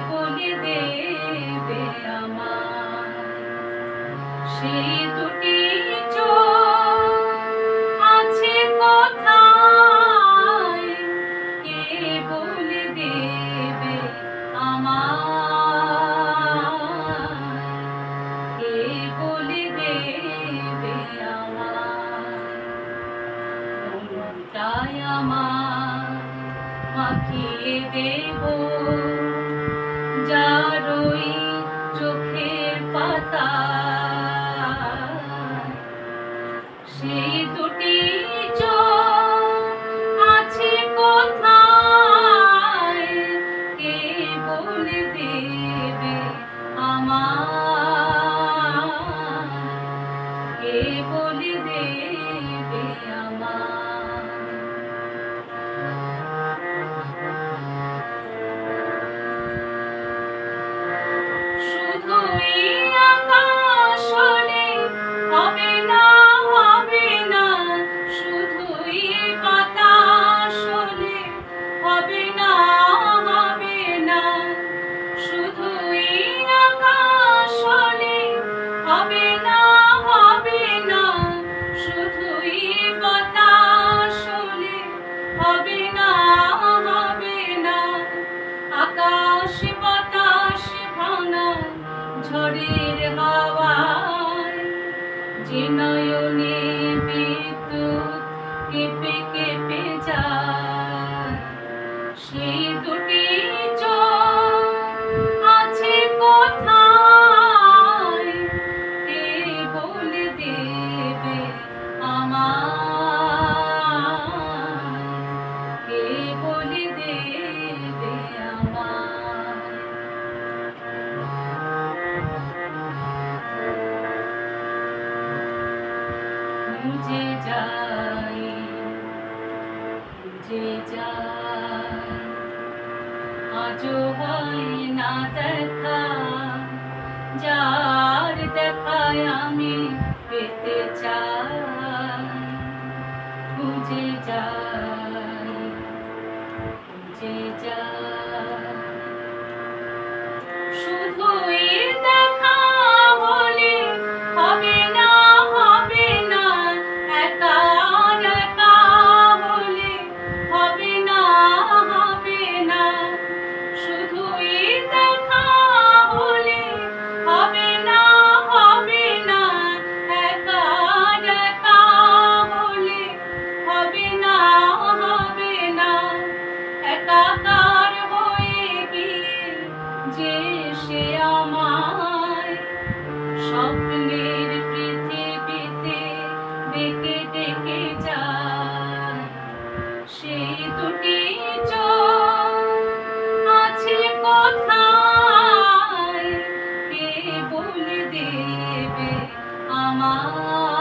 বলে দেবে আমায় সেই দুটি চোখ আছে কোথায় কে বলে দেবে আমায় কে বলে দেবে আমায় মনটায় আমার মাখিয়ে দেব যার ওই চোখের পাতা সেই দুটি চোখ আছে কোথায় কে বলে দেবে আমায় কে বলে দেবে আমায় শুধুই আকাশ হলে হবে না হবে না শুধুই বাতাস হলে হবে না হবে না শুধুই আকাশ হলে হবে না হবে না শুধুই বাতাস হলে হবে না হবে না আকাশ বাতাস ভাঙা ঝড়ের হাওয়ায় যে নয়নে বিদ্যুৎ কেঁপে কেঁপে যায় সেই দুটি চোখ আছে কোথায় কে বলে দেবে আমায় কে বলে দেবে আমায় খুঁজে যাই খুঁজে যাই আজও হয় না দেখা যার দেখায় আমি পেতে চাই খুঁজে যাই খুঁজে যাই শুধুই দেখা হলে হবে না হবে না একা একা হলে হবে না হবে না শুধুই দেখা হলে হবে না হবে না একা একা হলে হবে না হবে না একাকার হয়ে গিয়ে যে সে আমায় স্বপ্নের পৃথিবীতে ডেকে ডেকে যায় সেই দুটি চোখ আছে কোথায় কে বলে দেবে আমায়